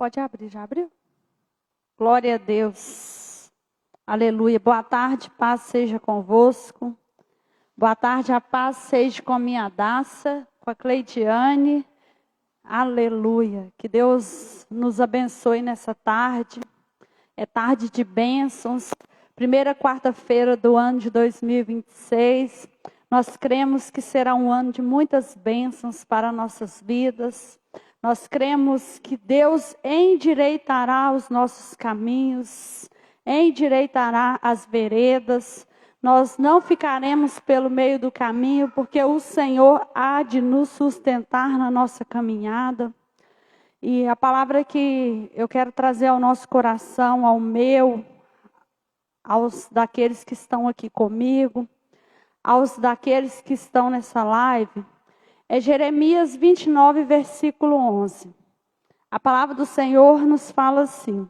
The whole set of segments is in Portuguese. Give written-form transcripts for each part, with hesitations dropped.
Pode abrir, já abriu? Glória a Deus. Aleluia. Boa tarde, paz seja convosco. Boa tarde, a paz seja com a minha Daça, com a Cleidiane. Aleluia. Que Deus nos abençoe nessa tarde. É tarde de bênçãos. Primeira quarta-feira do ano de 2026. Nós cremos que será um ano de muitas bênçãos para nossas vidas. Nós cremos que Deus endireitará os nossos caminhos, endireitará as veredas. Nós não ficaremos pelo meio do caminho, porque o Senhor há de nos sustentar na nossa caminhada. E a palavra que eu quero trazer ao nosso coração, ao meu, aos daqueles que estão aqui comigo, aos daqueles que estão nessa live, é Jeremias 29, versículo 11. A palavra do Senhor nos fala assim: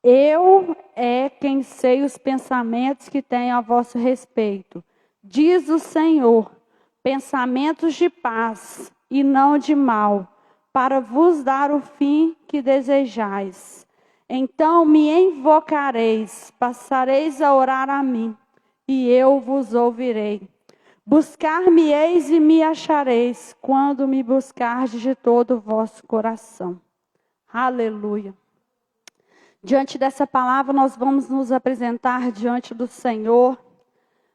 Eu é quem sei os pensamentos que tenho a vosso respeito, diz o Senhor, pensamentos de paz e não de mal, para vos dar o fim que desejais. Então me invocareis, passareis a orar a mim, e eu vos ouvirei. Buscar-me-eis e me achareis, quando me buscardes de todo o vosso coração. Aleluia. Diante dessa palavra, nós vamos nos apresentar diante do Senhor.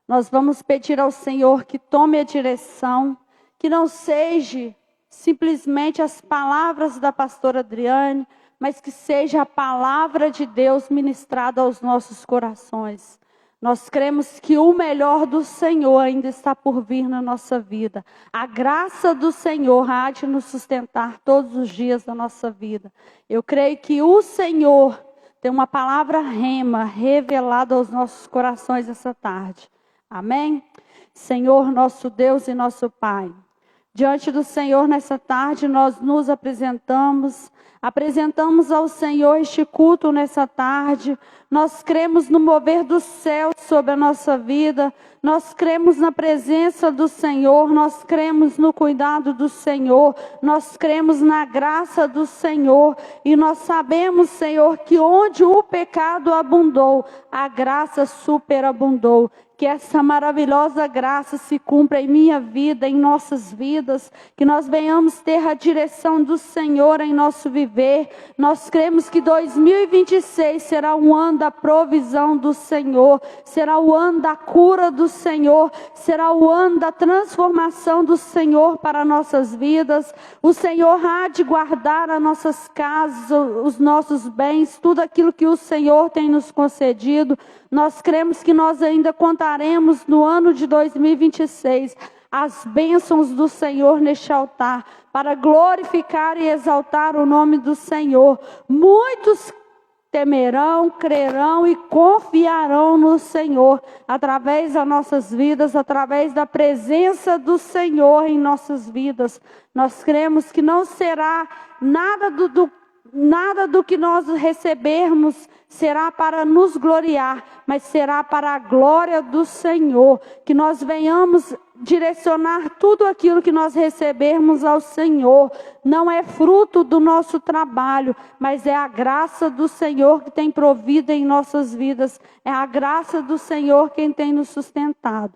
Nós vamos pedir ao Senhor que tome a direção, que não seja simplesmente as palavras da pastora Adriane, mas que seja a palavra de Deus ministrada aos nossos corações. Nós cremos que o melhor do Senhor ainda está por vir na nossa vida. A graça do Senhor há de nos sustentar todos os dias da nossa vida. Eu creio que o Senhor tem uma palavra rema revelada aos nossos corações essa tarde. Amém? Senhor, nosso Deus e nosso Pai. Diante do Senhor nessa tarde nós nos apresentamos ao Senhor este culto nessa tarde. Nós cremos no mover do céu sobre a nossa vida. Nós cremos na presença do Senhor. Nós cremos no cuidado do Senhor. Nós cremos na graça do Senhor. E nós sabemos, Senhor, que onde o pecado abundou, a graça superabundou. Que essa maravilhosa graça se cumpra em minha vida, em nossas vidas. Que nós venhamos ter a direção do Senhor em nosso viver. Nós cremos que 2026 será um ano da provisão do Senhor. Será o ano da cura do Senhor. Será o ano da transformação do Senhor para nossas vidas. O Senhor há de guardar as nossas casas, os nossos bens, tudo aquilo que o Senhor tem nos concedido. Nós cremos que nós ainda contaremos no ano de 2026 as bênçãos do Senhor neste altar, para glorificar e exaltar o nome do Senhor. Muitos temerão, crerão e confiarão no Senhor, através das nossas vidas, através da presença do Senhor em nossas vidas. Nós cremos que não será nada do que nós recebermos será para nos gloriar, mas será para a glória do Senhor. Que nós venhamos direcionar tudo aquilo que nós recebermos ao Senhor. Não é fruto do nosso trabalho, mas é a graça do Senhor que tem provido em nossas vidas. É a graça do Senhor quem tem nos sustentado.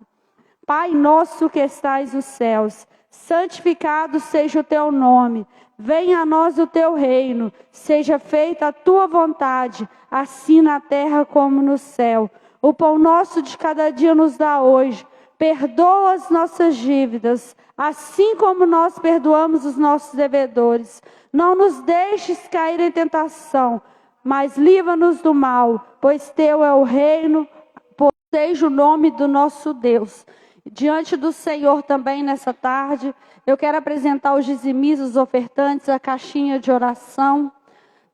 Pai nosso que estais nos céus, santificado seja o teu nome. Venha a nós o teu reino, seja feita a tua vontade, assim na terra como no céu. O pão nosso de cada dia nos dá hoje. Perdoa as nossas dívidas, assim como nós perdoamos os nossos devedores. Não nos deixes cair em tentação, mas livra-nos do mal, pois teu é o reino, pois seja o nome do nosso Deus. Diante do Senhor também nessa tarde, eu quero apresentar os dizimistas, os ofertantes, a caixinha de oração.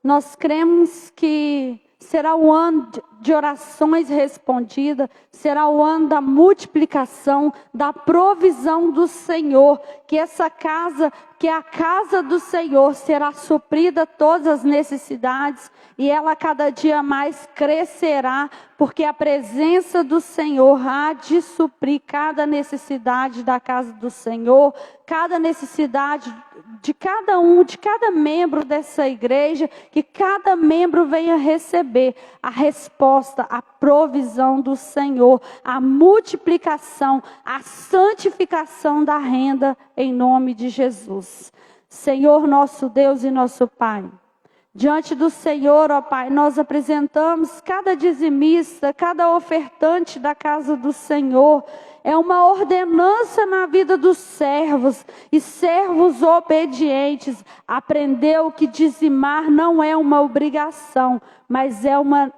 Nós cremos que será o ano de orações respondidas, será o ano da multiplicação, da provisão do Senhor. Que essa casa que a casa do Senhor será suprida todas as necessidades e ela cada dia mais crescerá, porque a presença do Senhor há de suprir cada necessidade da casa do Senhor, cada necessidade de cada um, de cada membro dessa igreja, que cada membro venha receber a resposta, a provisão do Senhor, a multiplicação, a santificação da renda em nome de Jesus. Senhor nosso Deus e nosso Pai, diante do Senhor, ó Pai, nós apresentamos cada dizimista, cada ofertante da casa do Senhor. É uma ordenança na vida dos servos e servos obedientes. Aprendeu que dizimar não é uma obrigação, mas é uma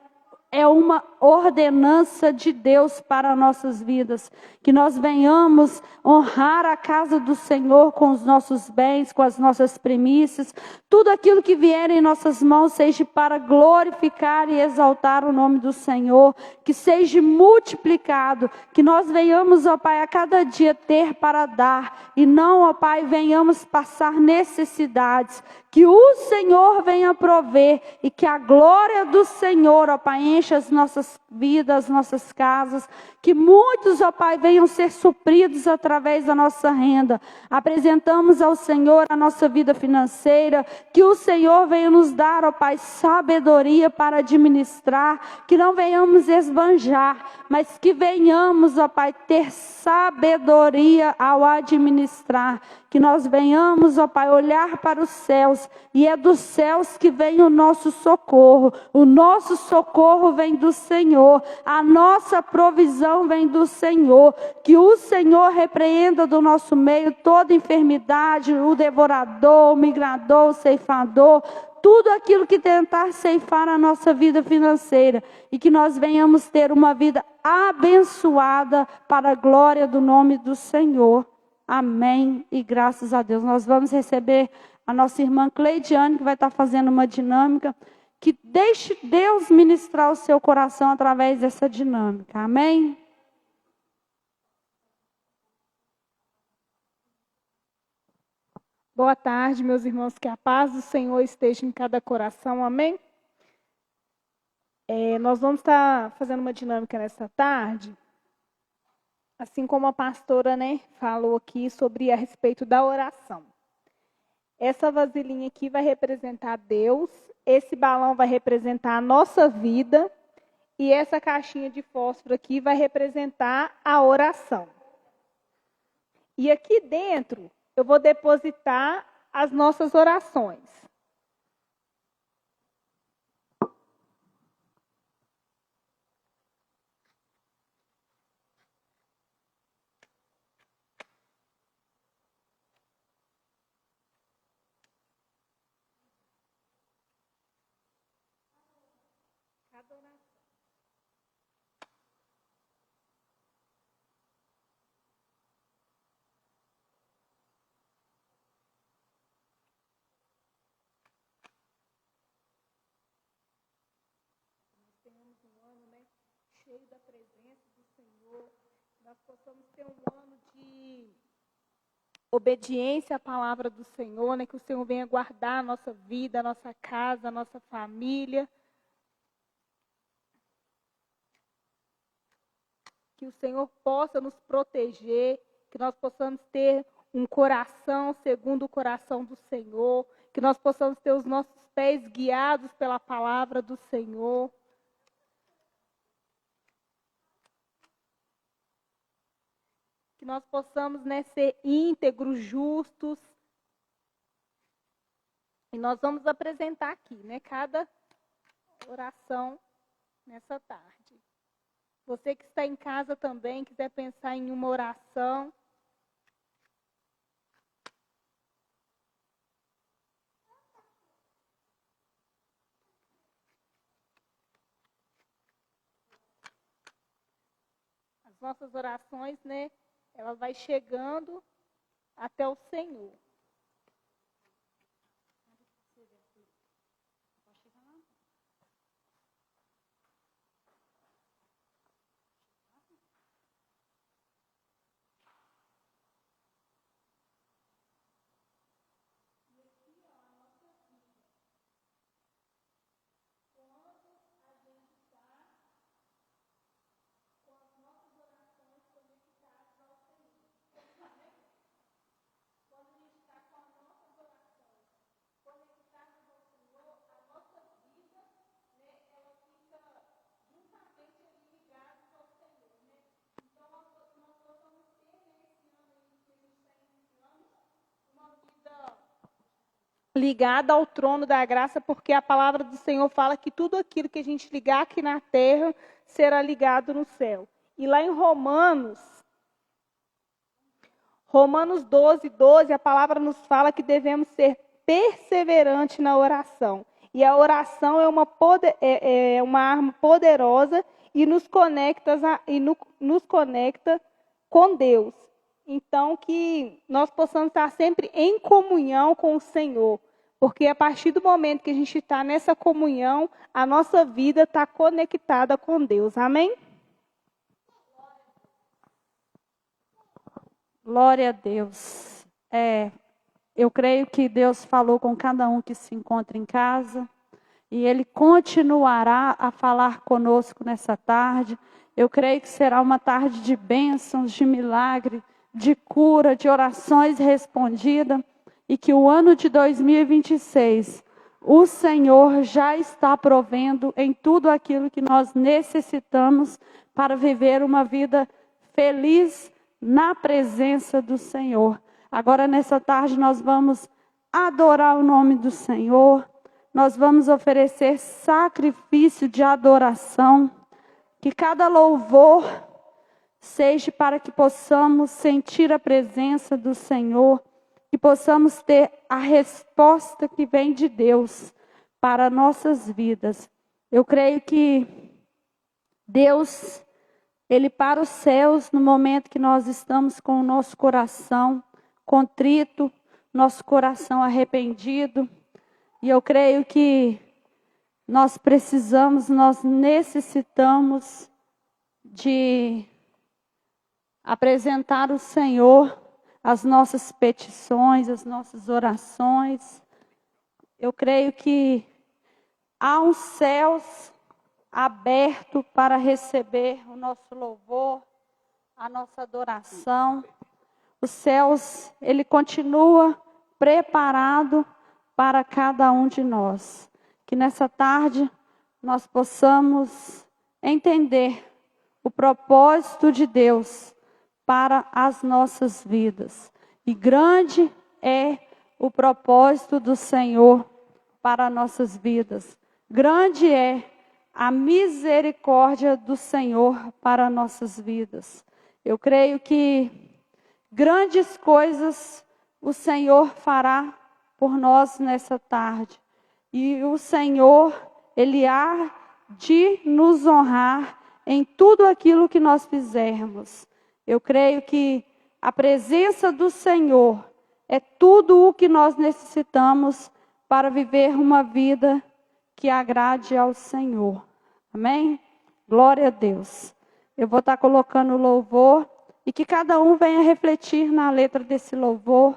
ordenança de Deus para nossas vidas. Que nós venhamos honrar a casa do Senhor com os nossos bens, com as nossas primícias. Tudo aquilo que vier em nossas mãos seja para glorificar e exaltar o nome do Senhor. Que seja multiplicado. Que nós venhamos, ó Pai, a cada dia ter para dar. E não, ó Pai, venhamos passar necessidades. Que o Senhor venha prover e que a glória do Senhor, ó Pai, encha as nossas vidas, nossas casas. Que muitos, ó Pai, venham ser supridos através da nossa renda. Apresentamos ao Senhor a nossa vida financeira. Que o Senhor venha nos dar, ó Pai, sabedoria para administrar. Que não venhamos esbanjar, mas que venhamos, ó Pai, ter sabedoria ao administrar. Que nós venhamos, ó Pai, olhar para os céus, e é dos céus que vem o nosso socorro. O nosso socorro vem do Senhor, a nossa provisão vem do Senhor. Que o Senhor repreenda do nosso meio toda enfermidade, o devorador, o migrador, o ceifador, tudo aquilo que tentar ceifar a nossa vida financeira, e que nós venhamos ter uma vida abençoada para a glória do nome do Senhor. Amém. E graças a Deus. Nós vamos receber a nossa irmã Cleidiane, que vai estar fazendo uma dinâmica. Que deixe Deus ministrar o seu coração através dessa dinâmica. Amém? Boa tarde, meus irmãos. Que a paz do Senhor esteja em cada coração. Amém? Nós vamos estar fazendo uma dinâmica nessa tarde. Assim como a pastora, falou aqui sobre a respeito da oração. Essa vasilhinha aqui vai representar Deus, esse balão vai representar a nossa vida, e essa caixinha de fósforo aqui vai representar a oração. E aqui dentro eu vou depositar as nossas orações. Cheio da presença do Senhor, nós possamos ter um ano de obediência à palavra do Senhor, que o Senhor venha guardar a nossa vida, a nossa casa, a nossa família. Que o Senhor possa nos proteger, que nós possamos ter um coração segundo o coração do Senhor, que nós possamos ter os nossos pés guiados pela palavra do Senhor. Que nós possamos ser íntegros, justos. E nós vamos apresentar aqui, cada oração nessa tarde. Você que está em casa também, quiser pensar em uma oração. As nossas orações, ela vai chegando até o Senhor. ligada ao trono da graça, porque a palavra do Senhor fala que tudo aquilo que a gente ligar aqui na terra será ligado no céu. E lá em Romanos 12:12, a palavra nos fala que devemos ser perseverantes na oração. E a oração é uma arma poderosa e nos conecta com Deus. Então, que nós possamos estar sempre em comunhão com o Senhor. Porque a partir do momento que a gente está nessa comunhão, a nossa vida está conectada com Deus. Amém? Glória a Deus. Eu creio que Deus falou com cada um que se encontra em casa. E Ele continuará a falar conosco nessa tarde. Eu creio que será uma tarde de bênçãos, de milagre, de cura, de orações respondidas. E que o ano de 2026, o Senhor já está provendo em tudo aquilo que nós necessitamos para viver uma vida feliz na presença do Senhor. Agora, nessa tarde, nós vamos adorar o nome do Senhor. Nós vamos oferecer sacrifício de adoração. Que cada louvor seja para que possamos sentir a presença do Senhor. Que possamos ter a resposta que vem de Deus para nossas vidas. Eu creio que Deus, Ele para os céus no momento que nós estamos com o nosso coração contrito, nosso coração arrependido. E eu creio que nós necessitamos de apresentar ao Senhor as nossas petições, as nossas orações. Eu creio que há uns céus abertos para receber o nosso louvor, a nossa adoração. Os céus, Ele continua preparado para cada um de nós. Que nessa tarde nós possamos entender o propósito de Deus para as nossas vidas. E grande é o propósito do Senhor para nossas vidas. Grande é a misericórdia do Senhor para nossas vidas. Eu creio que grandes coisas o Senhor fará por nós nessa tarde. E o Senhor, Ele há de nos honrar em tudo aquilo que nós fizermos. Eu creio que a presença do Senhor é tudo o que nós necessitamos para viver uma vida que agrade ao Senhor. Amém? Glória a Deus. Eu vou estar colocando o louvor e que cada um venha refletir na letra desse louvor.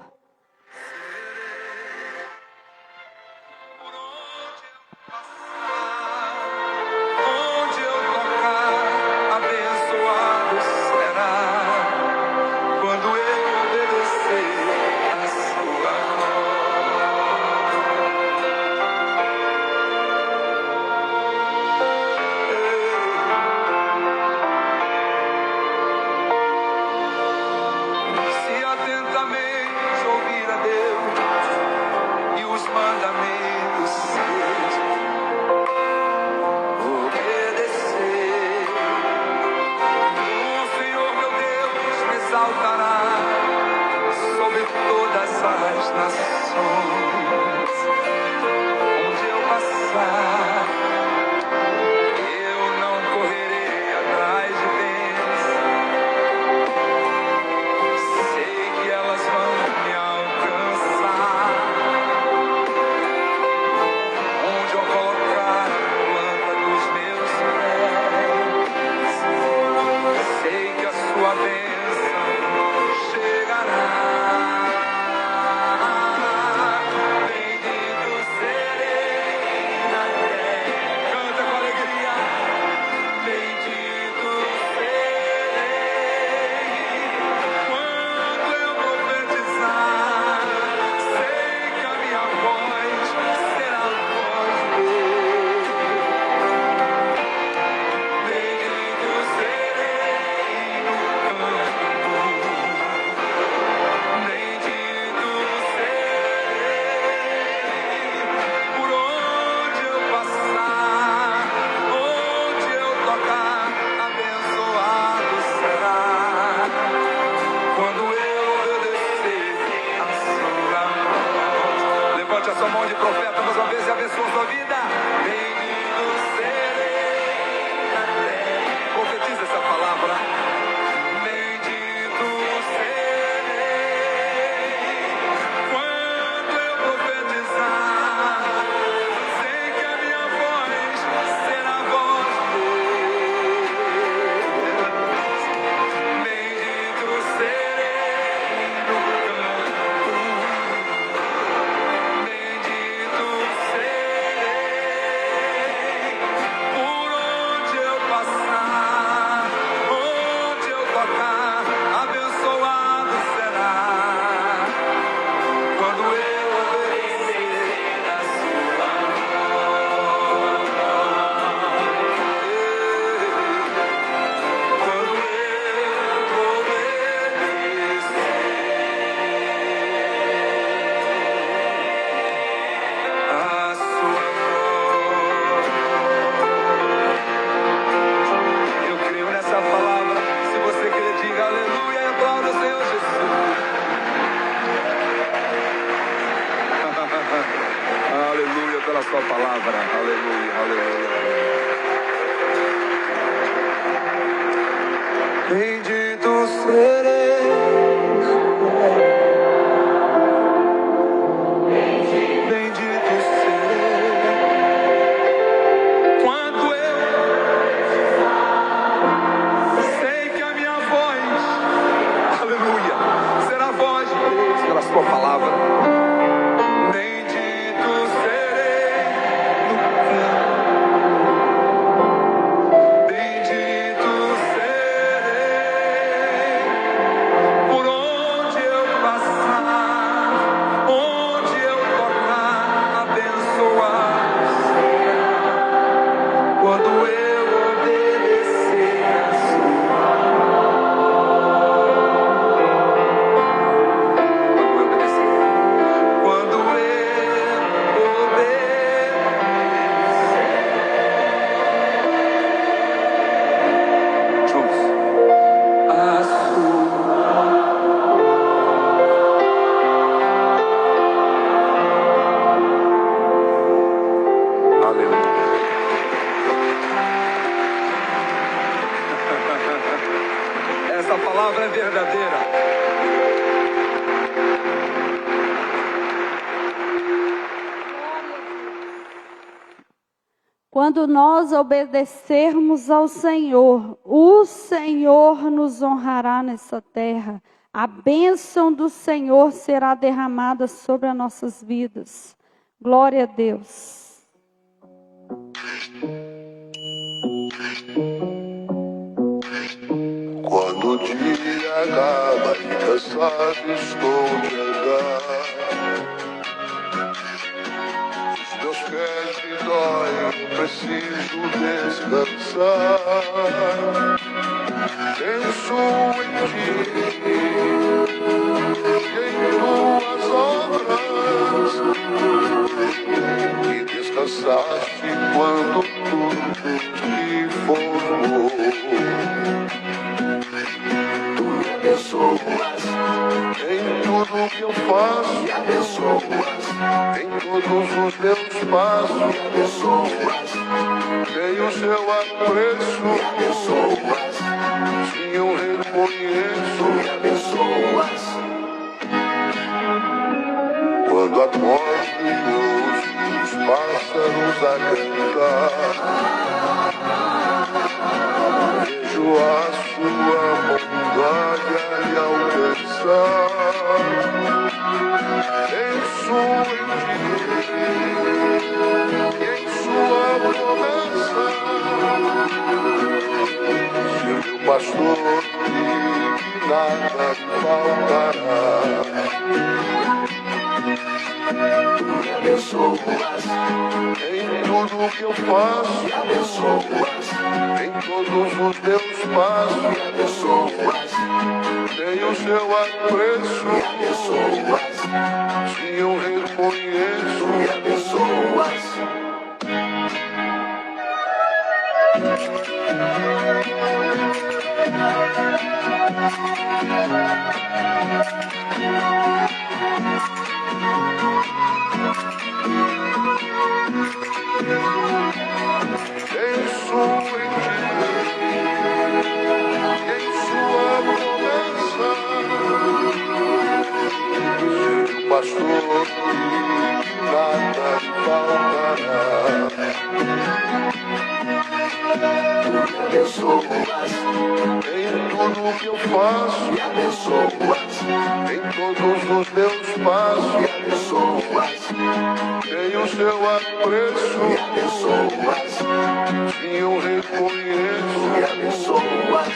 Bendito serei palavra. Aleluia, aleluia. Bendito serei, bendito serei, quando eu sei que a minha voz, aleluia, será a voz de Deus pela sua palavra. Bendito serei no campo, bendito serei por onde eu passar, onde eu tocar, abençoar. Quando eu obedecer a sua quando eu obedecer juntos a sua aleluia. Essa palavra é verdadeira. Quando nós obedecermos ao Senhor, o Senhor nos honrará nessa terra. A bênção do Senhor será derramada sobre as nossas vidas. Glória a Deus. Quando o dia acaba e cansado estou de andar, os meus pés me doem, eu preciso descansar. Penso em ti e em tuas obras, que descansaste quando tudo te formou. Tu me abençoas em tudo que eu faço, me abençoas em todos os meus passos, me abençoas. Tenho seu apreço, me abençoas. Sim, eu reconheço, me abençoas. Quando acordo e ouço os pássaros a cantar, vejo a sua bondade a me alcançar. Penso em ti e em sua promessa, ser meu pastor e que nada me faltará. Tu me abençoas em tudo que eu faço, me abençoas em todos os meus passos, me abençoas. Tenho seu apreço, me abençoas. Sim, eu reconheço, me abençoas. Penso em ti e em sua promessa, ser o pastor que nada me faltará. Tu me abençoas em tudo que eu faço, me abençoas em todos os meus passos, me abençoas. Tenho seu apreço, me abençoas. Sim, eu reconheço, me abençoas.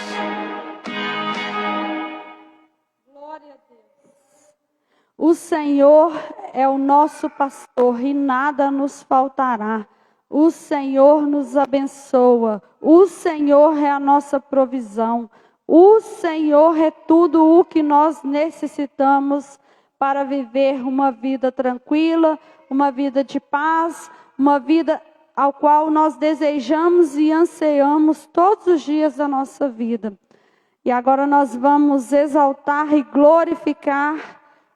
Glória a Deus. O Senhor é o nosso pastor e nada nos faltará. O Senhor nos abençoa. O Senhor é a nossa provisão. O Senhor é tudo o que nós necessitamos para viver uma vida tranquila, uma vida de paz, uma vida ao qual nós desejamos e ansiamos todos os dias da nossa vida. E agora nós vamos exaltar e glorificar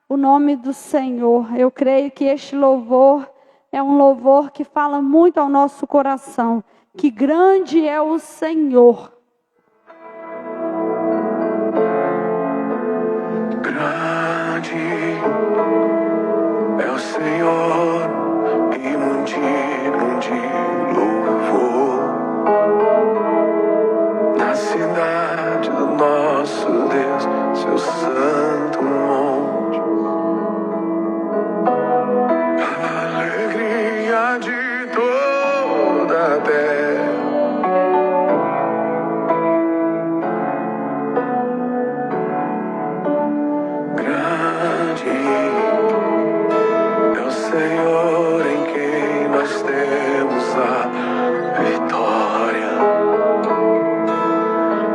o nome do Senhor. Eu creio que este louvor é um louvor que fala muito ao nosso coração, que grande é o Senhor. Grande é o Senhor e muito de louvor na cidade do nosso Deus, seu santo monte. A alegria de toda a terra. Senhor, em quem nós temos a vitória,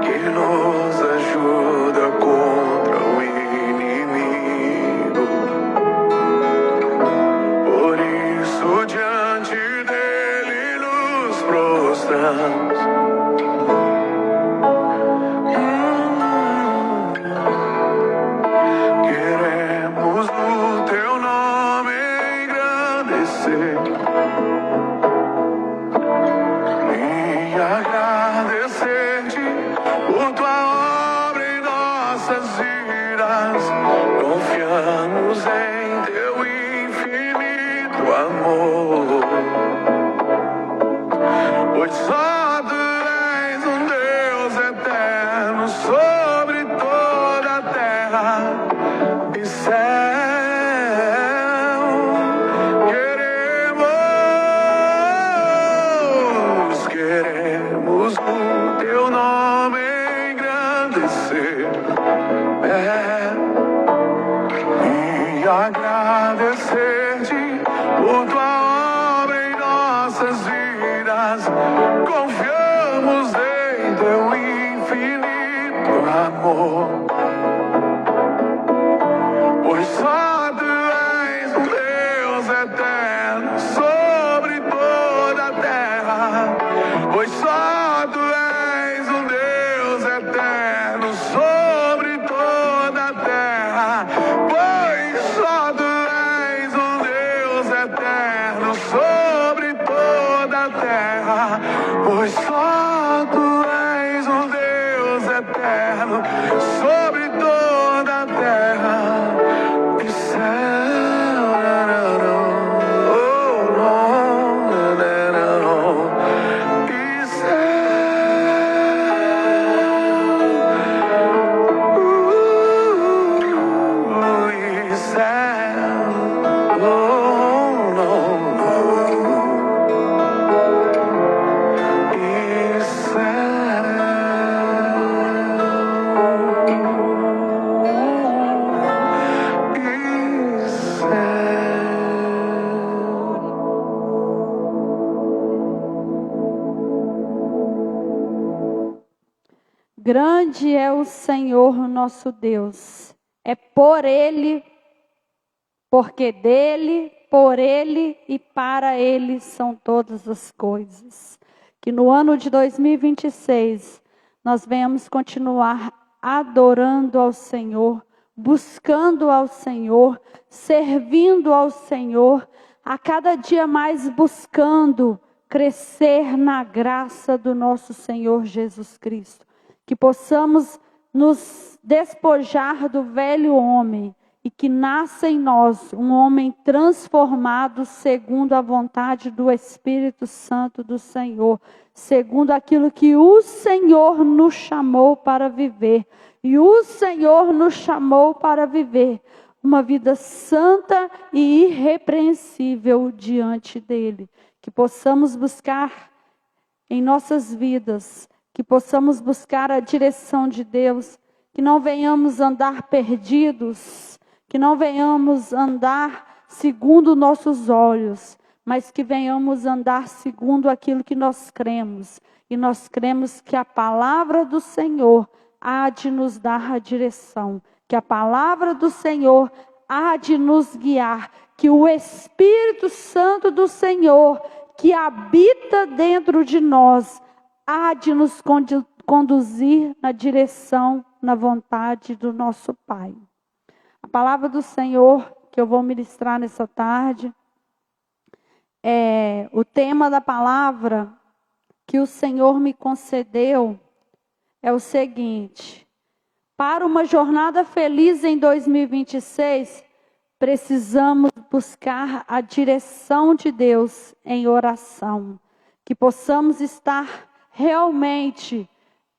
que nos ajuda contra o inimigo. Por isso, diante dele nos prostramos. Queremos o teu nome e agradecer-te por tua obra em nossas vidas. Confiamos em teu infinito amor, pois só tu és um Deus eterno sobre toda a terra e céu. Queremos o teu nome engrandecer e agradecer-te por tua obra em nossas vidas. Confiamos em teu infinito amor, pois só tu és um Deus eterno sobre toda a terra. Pois só tu és um Deus eterno sobre toda a terra. Pois só tu és um Deus eterno sobre toda a terra. Pois só tu és um Deus eterno sobre toda a terra e céu. Grande é o Senhor nosso Deus. É por Ele, porque dele, por Ele e para Ele são todas as coisas. Que no ano de 2026 nós venhamos continuar adorando ao Senhor, buscando ao Senhor, servindo ao Senhor, a cada dia mais buscando crescer na graça do nosso Senhor Jesus Cristo. Que possamos nos despojar do velho homem e que nasça em nós um homem transformado segundo a vontade do Espírito Santo do Senhor, segundo aquilo que o Senhor nos chamou para viver. E o Senhor nos chamou para viver uma vida santa e irrepreensível diante dele. Que possamos buscar em nossas vidas, que possamos buscar a direção de Deus, que não venhamos andar perdidos, que não venhamos andar segundo nossos olhos, mas que venhamos andar segundo aquilo que nós cremos. E nós cremos que a palavra do Senhor há de nos dar a direção, que a palavra do Senhor há de nos guiar, que o Espírito Santo do Senhor, que habita dentro de nós, há de nos conduzir na direção, na vontade do nosso Pai. A palavra do Senhor que eu vou ministrar nessa tarde, o tema da palavra que o Senhor me concedeu é o seguinte: para uma jornada feliz em 2026, precisamos buscar a direção de Deus em oração. Que possamos estar realmente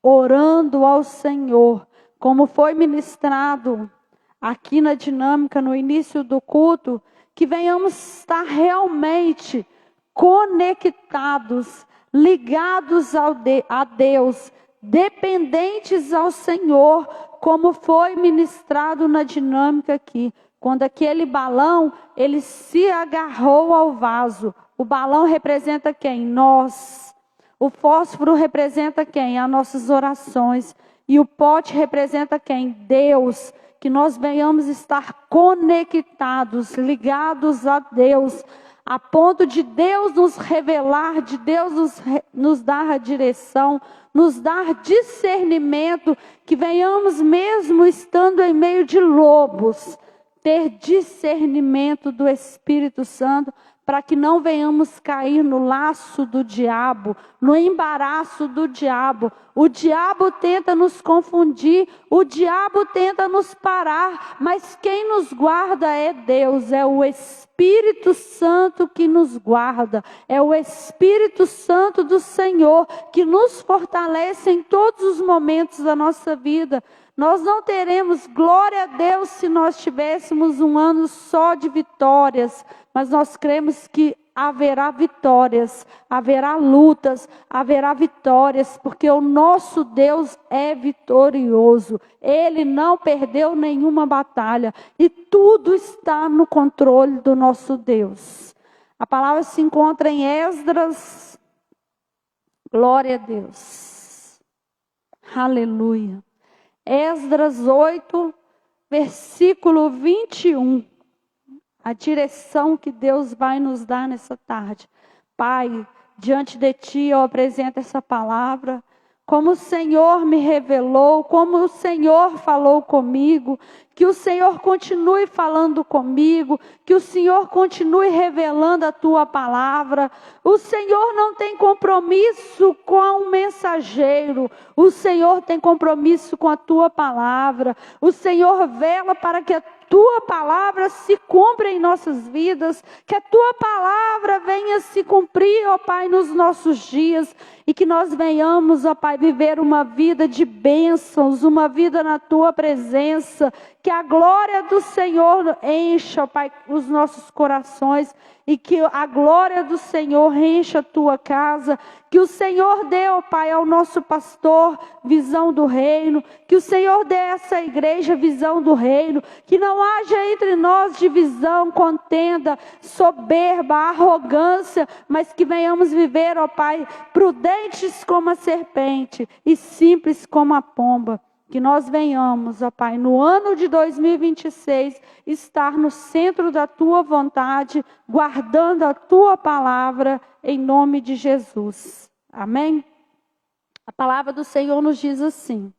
orando ao Senhor, como foi ministrado aqui na dinâmica no início do culto, que venhamos estar realmente conectados, ligados a Deus, dependentes ao Senhor, como foi ministrado na dinâmica aqui. Quando aquele balão, ele se agarrou ao vaso. O balão representa quem? Nós. O fósforo representa quem? As nossas orações. E o pote representa quem? Deus. Que nós venhamos estar conectados, ligados a Deus, a ponto de Deus nos revelar, de Deus nos dar a direção, nos dar discernimento, que venhamos mesmo estando em meio de lobos, ter discernimento do Espírito Santo, para que não venhamos cair no laço do diabo, no embaraço do diabo. O diabo tenta nos confundir, o diabo tenta nos parar, mas quem nos guarda é Deus, é o Espírito Santo que nos guarda, é o Espírito Santo do Senhor que nos fortalece em todos os momentos da nossa vida. Nós não teremos, glória a Deus, se nós tivéssemos um ano só de vitórias, mas nós cremos que haverá vitórias, haverá lutas, haverá vitórias, porque o nosso Deus é vitorioso. Ele não perdeu nenhuma batalha e tudo está no controle do nosso Deus. A palavra se encontra em Esdras. Glória a Deus. Aleluia. Esdras 8, versículo 21. A direção que Deus vai nos dar nessa tarde. Pai, diante de Ti eu apresento essa palavra. Como o Senhor me revelou, como o Senhor falou comigo, que o Senhor continue falando comigo, que o Senhor continue revelando a Tua palavra. O Senhor não tem compromisso com um mensageiro, o Senhor tem compromisso com a Tua palavra. O Senhor vela para que a Tua palavra se cumpra em nossas vidas, que a Tua palavra venha se cumprir, ó Pai, nos nossos dias, e que nós venhamos, ó Pai, viver uma vida de bênçãos, uma vida na Tua presença, que a glória do Senhor encha, ó Pai, os nossos corações, e que a glória do Senhor encha a Tua casa, que o Senhor dê, ó Pai, ao nosso pastor visão do reino, que o Senhor dê a essa igreja visão do reino, que não haja entre nós divisão, contenda, soberba, arrogância, mas que venhamos viver, ó Pai, prudentes como a serpente e simples como a pomba. Que nós venhamos, ó Pai, no ano de 2026, estar no centro da Tua vontade, guardando a Tua palavra, em nome de Jesus. Amém? A palavra do Senhor nos diz assim: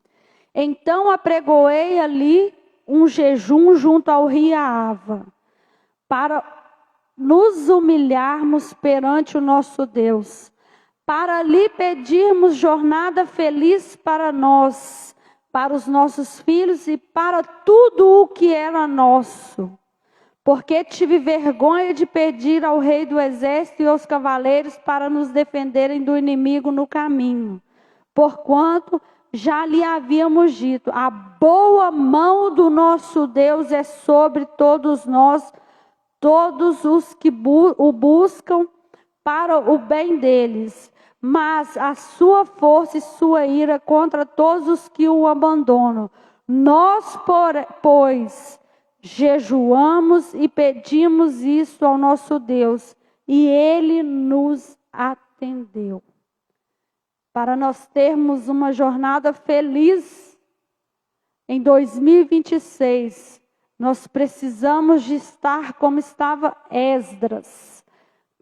então apregoei ali um jejum junto ao rio Ava, para nos humilharmos perante o nosso Deus, para lhe pedirmos jornada feliz para nós, para os nossos filhos e para tudo o que era nosso. Porque tive vergonha de pedir ao rei do exército e aos cavaleiros para nos defenderem do inimigo no caminho. Porquanto já lhe havíamos dito, a boa mão do nosso Deus é sobre todos nós, todos os que o buscam para o bem deles. Mas a sua força e sua ira contra todos os que o abandonam. Nós, pois, jejuamos e pedimos isso ao nosso Deus, e Ele nos atendeu. Para nós termos uma jornada feliz em 2026, nós precisamos de estar como estava Esdras.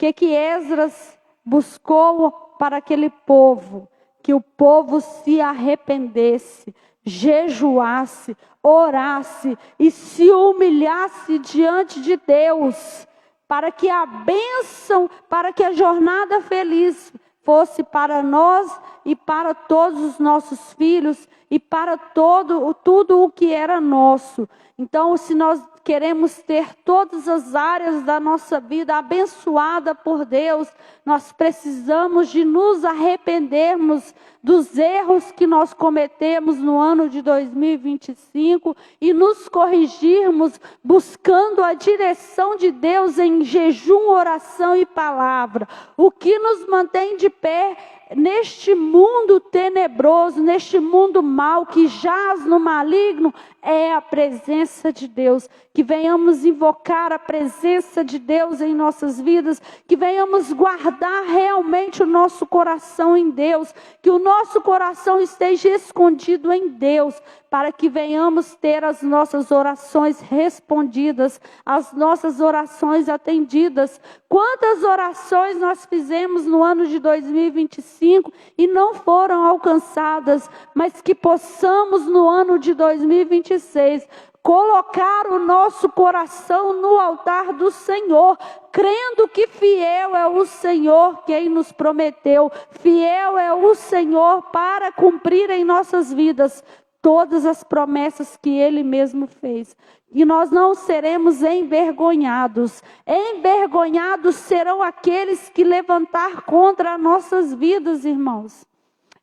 O que Esdras buscou para aquele povo? Que o povo se arrependesse, jejuasse, orasse e se humilhasse diante de Deus. para que a bênção, para que a jornada feliz fosse para nós e para todos os nossos filhos e para tudo o que era nosso. Então, se nós queremos ter todas as áreas da nossa vida abençoada por Deus, nós precisamos de nos arrependermos dos erros que nós cometemos no ano de 2025 e nos corrigirmos buscando a direção de Deus em jejum, oração e palavra. O que nos mantém de pé neste mundo tenebroso, neste mundo mau que jaz no maligno, é a presença de Deus. Que venhamos invocar a presença de Deus em nossas vidas, que venhamos guardar realmente o nosso coração em Deus, que o nosso coração esteja escondido em Deus, para que venhamos ter as nossas orações respondidas, as nossas orações atendidas. Quantas orações nós fizemos no ano de 2025 e não foram alcançadas, mas que possamos no ano de 2026 colocar o nosso coração no altar do Senhor, crendo que fiel é o Senhor quem nos prometeu, fiel é o Senhor para cumprir em nossas vidas todas as promessas que Ele mesmo fez. E nós não seremos envergonhados. Envergonhados serão aqueles que levantar contra as nossas vidas, irmãos.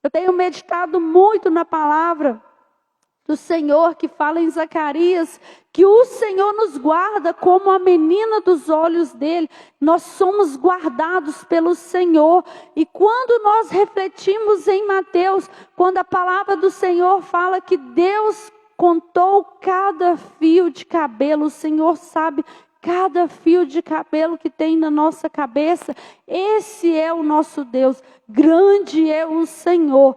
Eu tenho meditado muito na palavra do Senhor, que fala em Zacarias, que o Senhor nos guarda como a menina dos olhos dele. Nós somos guardados pelo Senhor. E quando nós refletimos em Mateus, quando a palavra do Senhor fala que Deus contou cada fio de cabelo, o Senhor sabe cada fio de cabelo que tem na nossa cabeça. Esse é o nosso Deus. Grande é o Senhor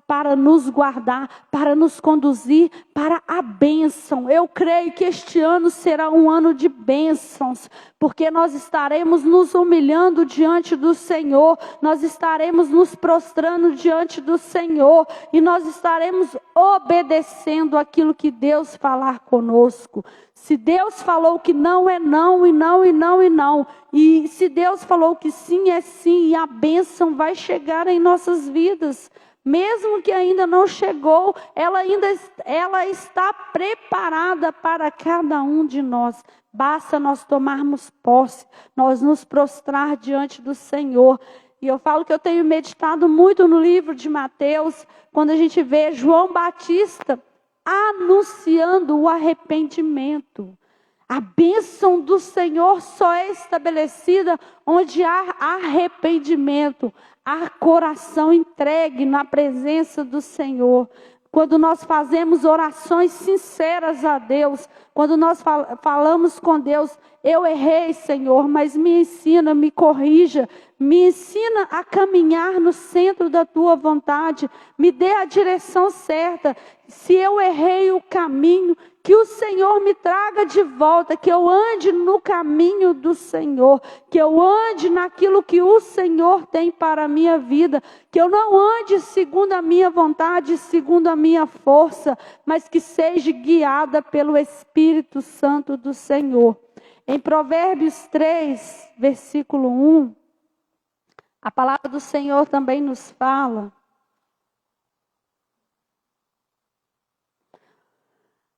para nos guardar, para nos conduzir para a bênção. Eu creio que este ano será um ano de bênçãos, porque nós estaremos nos humilhando diante do Senhor, nós estaremos nos prostrando diante do Senhor, e nós estaremos obedecendo aquilo que Deus falar conosco. Se Deus falou que não é não, e não, e não, e não, e se Deus falou que sim é sim, e a bênção vai chegar em nossas vidas. Mesmo que ainda não chegou, ela está preparada para cada um de nós. Basta nós tomarmos posse, nós nos prostrar diante do Senhor. E eu falo que eu tenho meditado muito no livro de Mateus, quando a gente vê João Batista anunciando o arrependimento. A bênção do Senhor só é estabelecida onde há arrependimento, há coração entregue na presença do Senhor. Quando nós fazemos orações sinceras a Deus, quando nós falamos com Deus, eu errei, Senhor, mas me ensina, me corrija, me ensina a caminhar no centro da tua vontade, me dê a direção certa. Se eu errei o caminho, que o Senhor me traga de volta, que eu ande no caminho do Senhor, que eu ande naquilo que o Senhor tem para a minha vida, que eu não ande segundo a minha vontade, segundo a minha força, mas que seja guiada pelo Espírito Santo do Senhor. Em Provérbios 3, versículo 1, a palavra do Senhor também nos fala.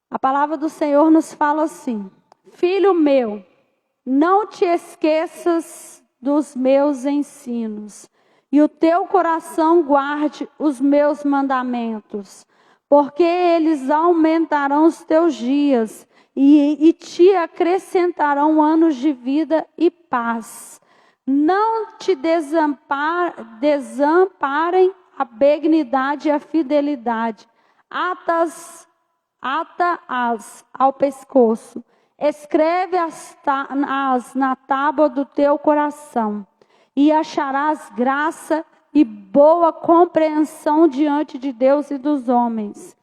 A palavra do Senhor nos fala assim: filho meu, não te esqueças dos meus ensinos, e o teu coração guarde os meus mandamentos, porque eles aumentarão os teus dias, e te acrescentarão anos de vida e paz. Não te desamparem a benignidade e a fidelidade. Ata-as ao pescoço. Escreve-as na tábua do teu coração, e acharás graça e boa compreensão diante de Deus e dos homens.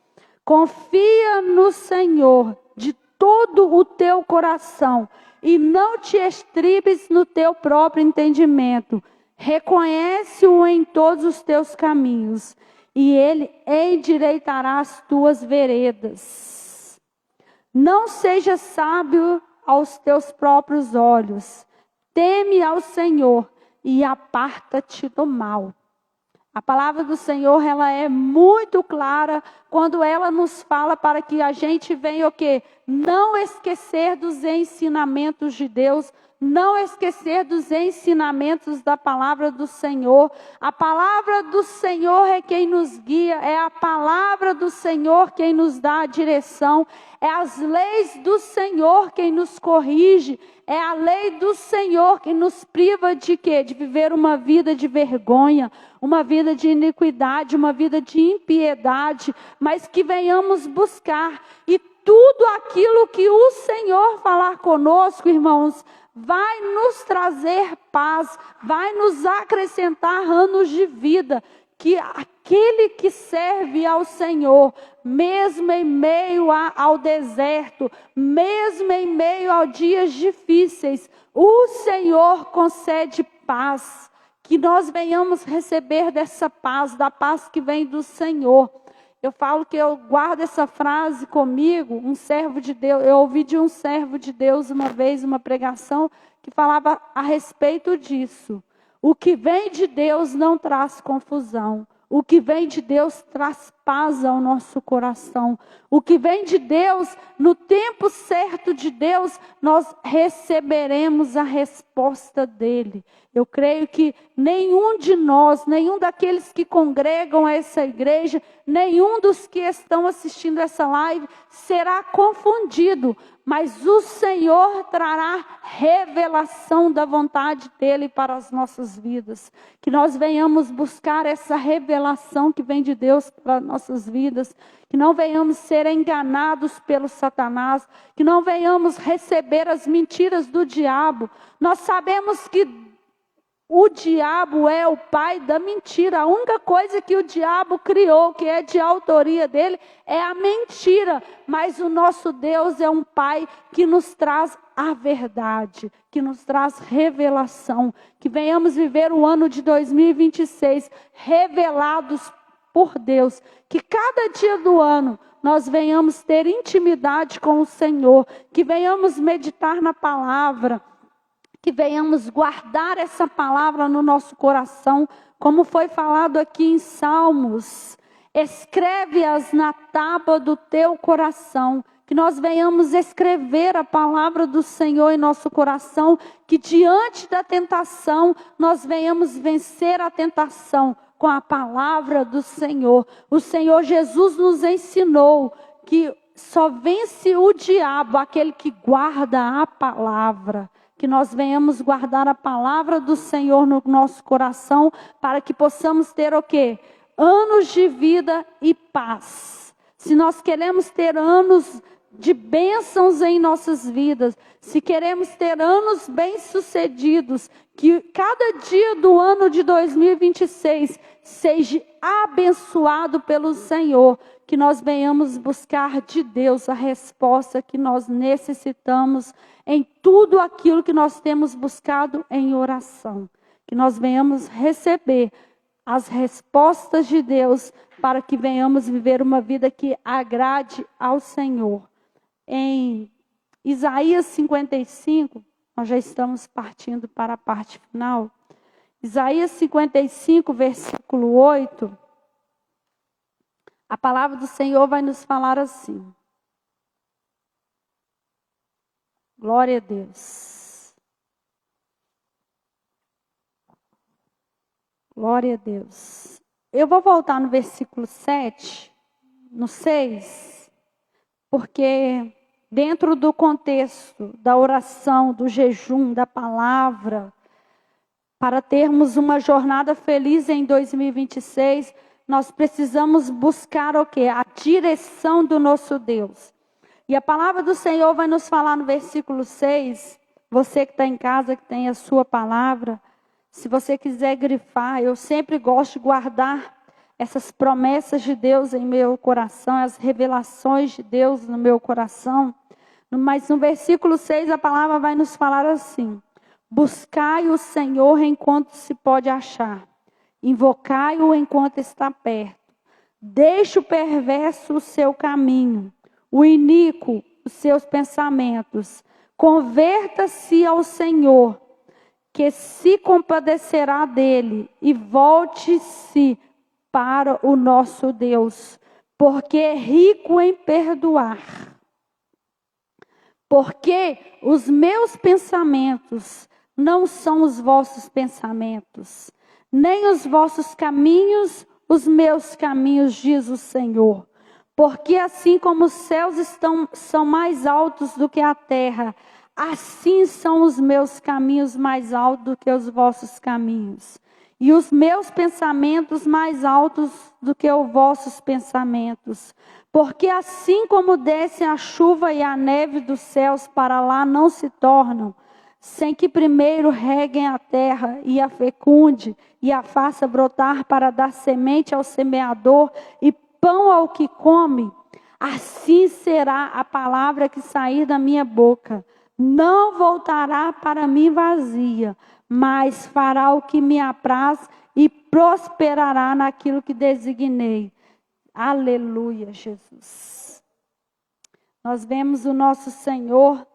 Confia no Senhor de todo o teu coração, e não te estribes no teu próprio entendimento. Reconhece-o em todos os teus caminhos, e ele endireitará as tuas veredas. Não seja sábio aos teus próprios olhos. Teme ao Senhor e aparta-te do mal. A palavra do Senhor, ela é muito clara quando ela nos fala para que a gente venha o quê? Não esquecer dos ensinamentos de Deus, não esquecer dos ensinamentos da palavra do Senhor. A palavra do Senhor é quem nos guia, é a palavra do Senhor quem nos dá a direção, é as leis do Senhor quem nos corrige, é a lei do Senhor que nos priva de quê? De viver uma vida de vergonha, uma vida de iniquidade, uma vida de impiedade, mas que venhamos buscar. E tudo aquilo que o Senhor falar conosco, irmãos, vai nos trazer paz, vai nos acrescentar anos de vida. Que aquele que serve ao Senhor, mesmo em meio ao deserto, mesmo em meio a dias difíceis, o Senhor concede paz. Que nós venhamos receber dessa paz, da paz que vem do Senhor. Eu falo que eu guardo essa frase comigo, um servo de Deus. Eu ouvi de um servo de Deus uma vez, uma pregação, que falava a respeito disso. O que vem de Deus não traz confusão. O que vem de Deus traz paz ao nosso coração. O que vem de Deus, no tempo certo de Deus, nós receberemos a resposta dele. Eu creio que nenhum de nós, nenhum daqueles que congregam essa igreja, nenhum dos que estão assistindo essa live será confundido. Mas o Senhor trará revelação da vontade dele para as nossas vidas. Que nós venhamos buscar essa revelação que vem de Deus para as nossas vidas. Que não venhamos ser enganados pelo Satanás. Que não venhamos receber as mentiras do diabo. Nós sabemos que o diabo é o pai da mentira. A única coisa que o diabo criou, que é de autoria dele, é a mentira. Mas o nosso Deus é um pai que nos traz a verdade, que nos traz revelação. Que venhamos viver o ano de 2026 revelados por Deus. Que cada dia do ano nós venhamos ter intimidade com o Senhor. Que venhamos meditar na palavra. Que venhamos guardar essa palavra no nosso coração, como foi falado aqui em Salmos. Escreve-as na tábua do teu coração. Que nós venhamos escrever a palavra do Senhor em nosso coração. Que diante da tentação, nós venhamos vencer a tentação com a palavra do Senhor. O Senhor Jesus nos ensinou que só vence o diabo aquele que guarda a palavra. Que nós venhamos guardar a palavra do Senhor no nosso coração, para que possamos ter o quê? Anos de vida e paz. Se nós queremos ter anos de bênçãos em nossas vidas, se queremos ter anos bem-sucedidos, que cada dia do ano de 2026 seja abençoado pelo Senhor, que nós venhamos buscar de Deus a resposta que nós necessitamos em tudo aquilo que nós temos buscado em oração. Que nós venhamos receber as respostas de Deus para que venhamos viver uma vida que agrade ao Senhor. Em Isaías 55, nós já estamos partindo para a parte final. Isaías 55, versículo 8. A palavra do Senhor vai nos falar assim. Glória a Deus. Glória a Deus. Eu vou voltar no versículo 7, no 6, porque dentro do contexto da oração, do jejum, da palavra, para termos uma jornada feliz em 2026, nós precisamos buscar o quê? A direção do nosso Deus. E a palavra do Senhor vai nos falar no versículo 6, você que está em casa, que tem a sua palavra, se você quiser grifar, eu sempre gosto de guardar essas promessas de Deus em meu coração, as revelações de Deus no meu coração. Mas no versículo 6 a palavra vai nos falar assim: buscai o Senhor enquanto se pode achar, invocai-o enquanto está perto. Deixe o perverso o seu caminho, o iníquo os seus pensamentos. Converta-se ao Senhor, que se compadecerá dele, e volte-se para o nosso Deus, porque é rico em perdoar. Porque os meus pensamentos não são os vossos pensamentos, nem os vossos caminhos, os meus caminhos, diz o Senhor. Porque assim como os céus são mais altos do que a terra, assim são os meus caminhos mais altos do que os vossos caminhos, e os meus pensamentos mais altos do que os vossos pensamentos. Porque assim como descem a chuva e a neve dos céus para lá não se tornam, sem que primeiro reguem a terra e a fecunde e a faça brotar para dar semente ao semeador e pão ao que come, assim será a palavra que sair da minha boca. Não voltará para mim vazia, mas fará o que me apraz e prosperará naquilo que designei. Aleluia, Jesus. Nós vemos o nosso Senhor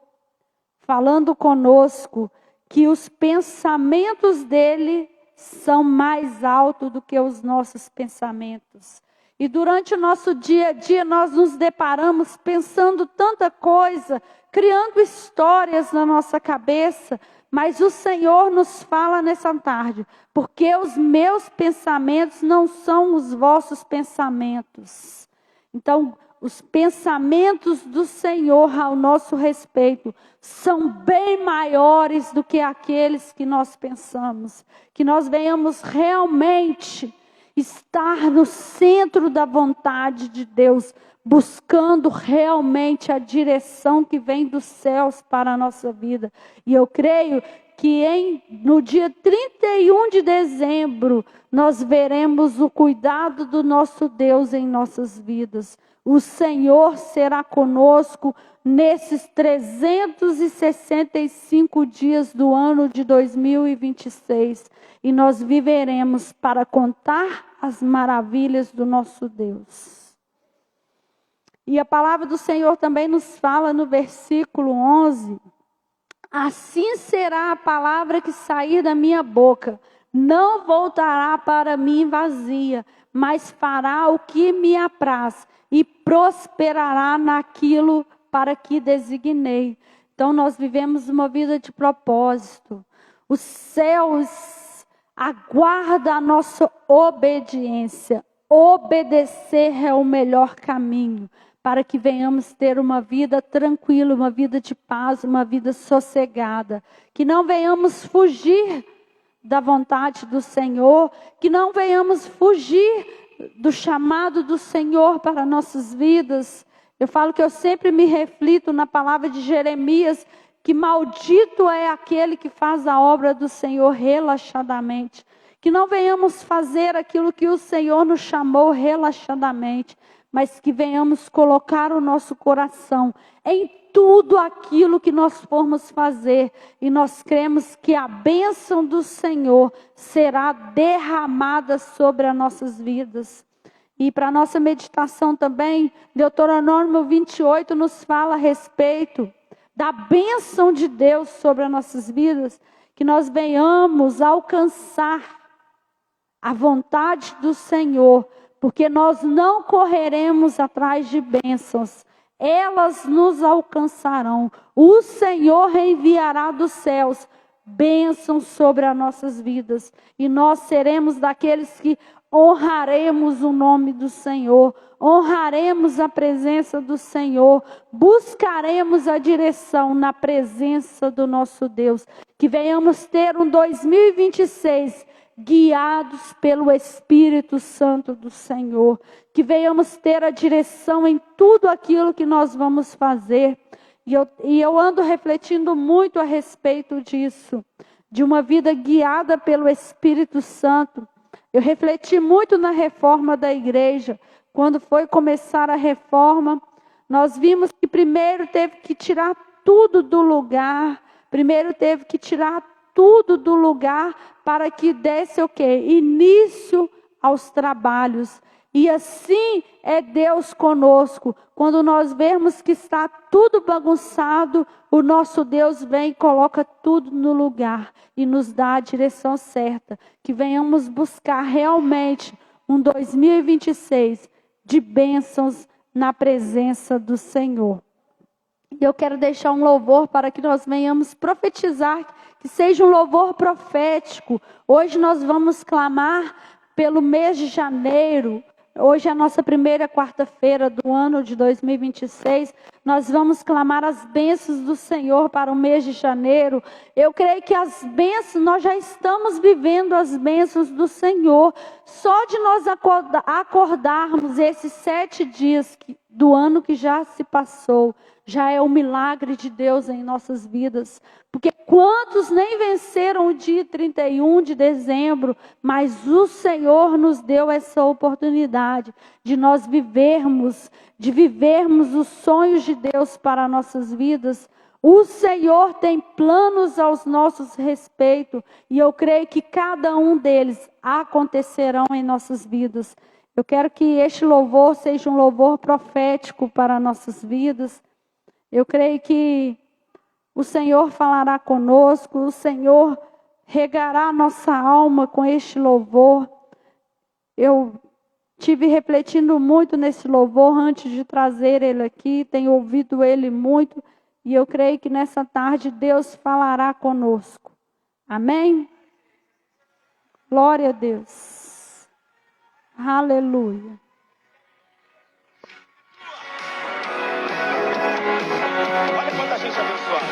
falando conosco que os pensamentos dele são mais altos do que os nossos pensamentos. E durante o nosso dia a dia nós nos deparamos pensando tanta coisa, criando histórias na nossa cabeça, mas o Senhor nos fala nessa tarde, porque os meus pensamentos não são os vossos pensamentos. Então, os pensamentos do Senhor ao nosso respeito são bem maiores do que aqueles que nós pensamos. Que nós venhamos realmente estar no centro da vontade de Deus, buscando realmente a direção que vem dos céus para a nossa vida. E eu creio que no dia 31 de dezembro, nós veremos o cuidado do nosso Deus em nossas vidas. O Senhor será conosco nesses 365 dias do ano de 2026. E nós viveremos para contar as maravilhas do nosso Deus. E a palavra do Senhor também nos fala no versículo 11. Assim será a palavra que sair da minha boca. Não voltará para mim vazia, mas fará o que me apraz e prosperará naquilo para que designei. Então nós vivemos uma vida de propósito. Os céus aguardam a nossa obediência. Obedecer é o melhor caminho para que venhamos ter uma vida tranquila, uma vida de paz, uma vida sossegada. Que não venhamos fugir da vontade do Senhor, que não venhamos fugir do chamado do Senhor para nossas vidas. Eu falo que eu sempre me reflito na palavra de Jeremias, que maldito é aquele que faz a obra do Senhor relaxadamente. Que não venhamos fazer aquilo que o Senhor nos chamou relaxadamente, mas que venhamos colocar o nosso coração em tudo aquilo que nós formos fazer. E nós cremos que a bênção do Senhor será derramada sobre as nossas vidas. E para a nossa meditação também, Deuteronômio 28 nos fala a respeito da bênção de Deus sobre as nossas vidas, que nós venhamos alcançar a vontade do Senhor, porque nós não correremos atrás de bênçãos, elas nos alcançarão. O Senhor enviará dos céus bênçãos sobre as nossas vidas, e nós seremos daqueles que honraremos o nome do Senhor, honraremos a presença do Senhor, buscaremos a direção na presença do nosso Deus. Que venhamos ter um 2026 guiados pelo Espírito Santo do Senhor. Que venhamos ter a direção em tudo aquilo que nós vamos fazer. E eu ando refletindo muito a respeito disso, de uma vida guiada pelo Espírito Santo. Eu refleti muito na reforma da igreja. Quando foi começar a reforma, nós vimos que primeiro teve que tirar tudo do lugar. Primeiro teve que tirar tudo do lugar para que desse o quê? Início aos trabalhos. E assim é Deus conosco. Quando nós vemos que está tudo bagunçado, o nosso Deus vem e coloca tudo no lugar e nos dá a direção certa. Que venhamos buscar realmente um 2026 de bênçãos na presença do Senhor. E eu quero deixar um louvor para que nós venhamos profetizar, que seja um louvor profético. Hoje nós vamos clamar pelo mês de janeiro. Hoje é a nossa primeira quarta-feira do ano de 2026. Nós vamos clamar as bênçãos do Senhor para o mês de janeiro. Eu creio que as bênçãos, nós já estamos vivendo as bênçãos do Senhor. Só de nós acordarmos esses 7 dias do ano que já se passou, já é um milagre de Deus em nossas vidas. Porque quantos nem venceram o dia 31 de dezembro, mas o Senhor nos deu essa oportunidade de nós vivermos os sonhos de Deus para nossas vidas. O Senhor tem planos aos nossos respeitos e eu creio que cada um deles acontecerão em nossas vidas. Eu quero que este louvor seja um louvor profético para nossas vidas. Eu creio que o Senhor falará conosco, o Senhor regará nossa alma com este louvor. Eu tive refletindo muito nesse louvor antes de trazer ele aqui, tenho ouvido ele muito, e eu creio que nessa tarde Deus falará conosco. Amém? Glória a Deus. Aleluia. Olha quanta gente abençoada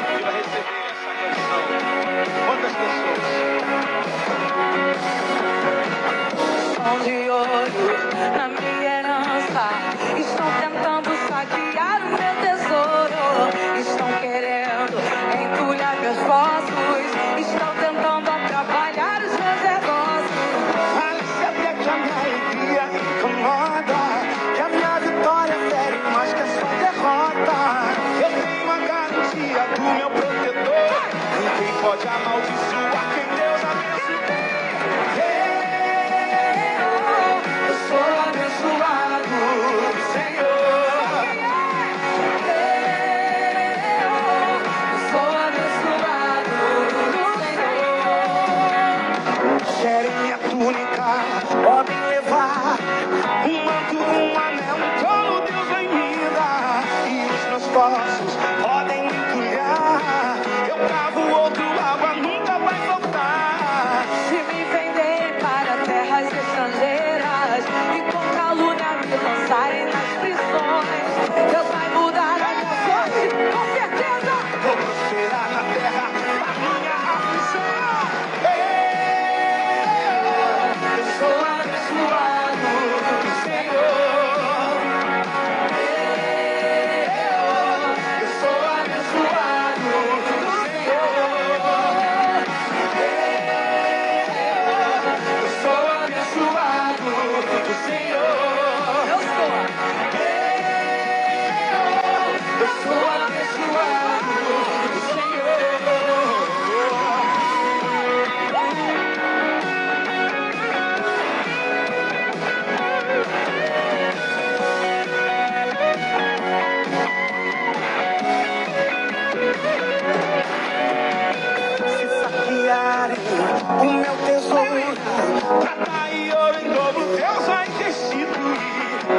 que vai receber essa canção. Quantas pessoas? Som de olho na minha herança. Estão tentando saquear o meu tesouro. Estão querendo entulhar meus ossos. Estão tentando atrapalhar os meus negócios. Vale saber que a minha alegria incomoda, que a minha vitória fere mais que a sua derrota. Eu tenho a garantia do meu protetor. Ninguém pode amaldiçoar quem Deus abençoou. Eu sou abençoado do Senhor. Eu sou abençoado do Senhor. Querem minha túnica, podem levar um manto, um anel, um trono, Deus vai me dar. E os meus passos podem me entulhar. Eu cavo outro, água nunca vai faltar. Se me venderem para terras estrangeiras e com calúnia me lançarem nas prisões, Deus vai mudar a minha sorte, com certeza. Vou prosperar na terra da minha aflição. Eu sou abençoado do Senhor. Eu sou abençoado do Senhor. Eu sou abençoado do Senhor. Eu sou abençoado do Senhor. Se saquearem o meu tesouro, prata e ouro em dobro, Deus vai restituir.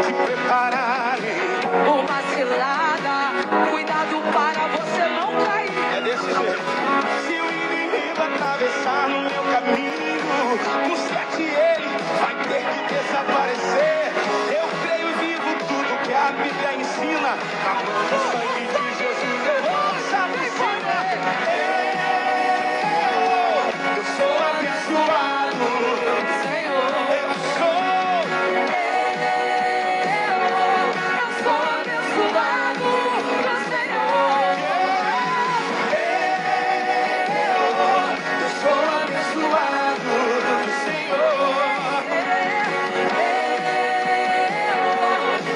Se prepararem, Uma cilada, cuidado para você não cair. é desse jeito. Se o inimigo atravessar no meu caminho, com 7 ele vai ter que desaparecer. Eu creio e vivo tudo que a Bíblia ensina. Na mão do sangue de Jesus eu vou saber. Eu sou abençoado do Senhor. Eu sou. Eu sou abençoado do Senhor. Eu sou abençoado do Senhor.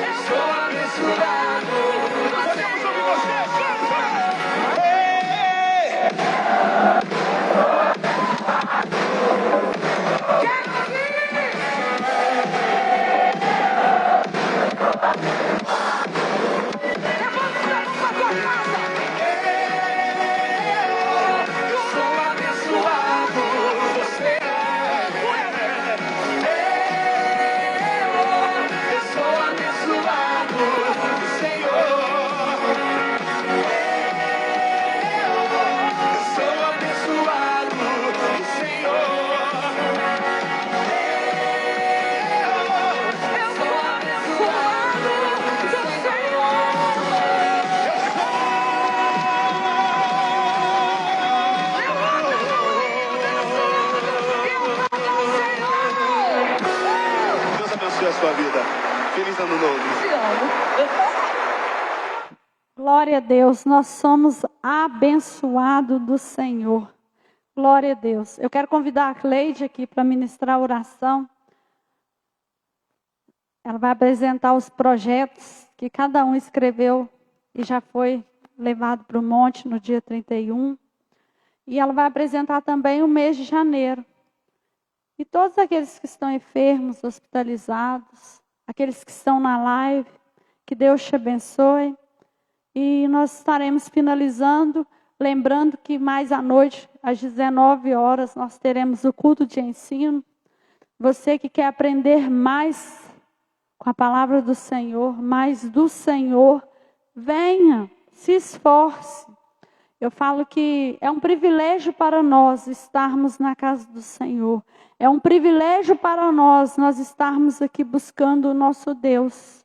Eu sou abençoado do Senhor. a sua vida. Feliz ano novo. Te amo. Glória a Deus, nós somos abençoados do Senhor. Glória a Deus. Eu quero convidar a Cleide aqui para ministrar a oração. Ela vai apresentar os projetos que cada um escreveu e já foi levado para o monte no dia 31. E ela vai apresentar também o mês de janeiro. E todos aqueles que estão enfermos, hospitalizados, aqueles que estão na live, que Deus te abençoe. E nós estaremos finalizando, lembrando que mais à noite, às 19 horas, nós teremos o culto de ensino. Você que quer aprender mais com a palavra do Senhor, mais do Senhor, venha, se esforce. Eu falo que é um privilégio para nós estarmos na casa do Senhor. É um privilégio para nós estarmos aqui buscando o nosso Deus.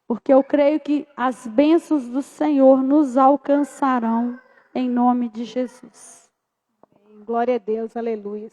Porque eu creio que as bênçãos do Senhor nos alcançarão em nome de Jesus. Glória a Deus, aleluia.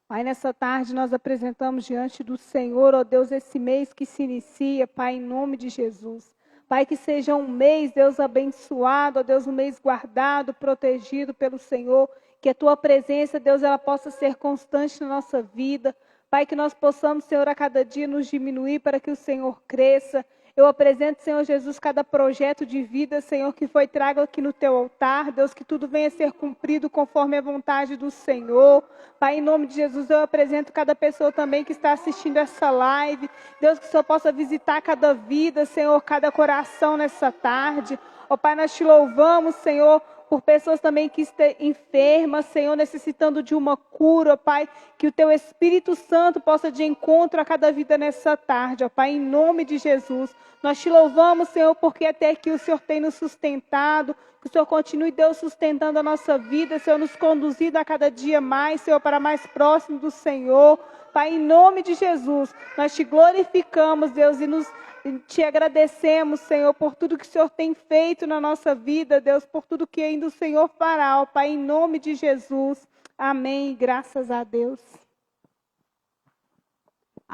Pai, nessa tarde nós apresentamos diante do Senhor, ó Deus, esse mês que se inicia, Pai, em nome de Jesus. Pai, que seja um mês, Deus, abençoado, ó Deus, um mês guardado, protegido pelo Senhor. Que a Tua presença, Deus, ela possa ser constante na nossa vida. Pai, que nós possamos, Senhor, a cada dia nos diminuir para que o Senhor cresça. Eu apresento, Senhor Jesus, cada projeto de vida, Senhor, que foi trago aqui no Teu altar. Deus, que tudo venha a ser cumprido conforme a vontade do Senhor. Pai, em nome de Jesus, eu apresento cada pessoa também que está assistindo essa live. Deus, que o Senhor possa visitar cada vida, Senhor, cada coração nessa tarde. Ó Pai, nós Te louvamos, Senhor, por pessoas também que estão enfermas, Senhor, necessitando de uma cura, ó Pai, que o Teu Espírito Santo possa de encontro a cada vida nessa tarde, ó Pai, em nome de Jesus. Nós Te louvamos, Senhor, porque até aqui o Senhor tem nos sustentado, que o Senhor continue, Deus, sustentando a nossa vida, Senhor, nos conduzindo a cada dia mais, Senhor, para mais próximo do Senhor. Pai, em nome de Jesus, nós Te glorificamos, Deus, e Te agradecemos, Senhor, por tudo que o Senhor tem feito na nossa vida, Deus, por tudo que ainda o Senhor fará, ó Pai, em nome de Jesus. Amém, graças a Deus.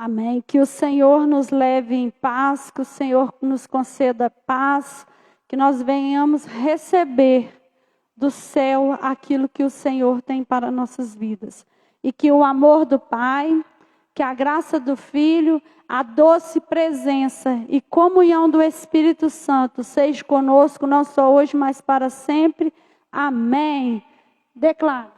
Amém. Que o Senhor nos leve em paz, que o Senhor nos conceda paz, que nós venhamos receber do céu aquilo que o Senhor tem para nossas vidas. E que o amor do Pai, que a graça do Filho, a doce presença e comunhão do Espírito Santo seja conosco, não só hoje, mas para sempre. Amém. Declaro.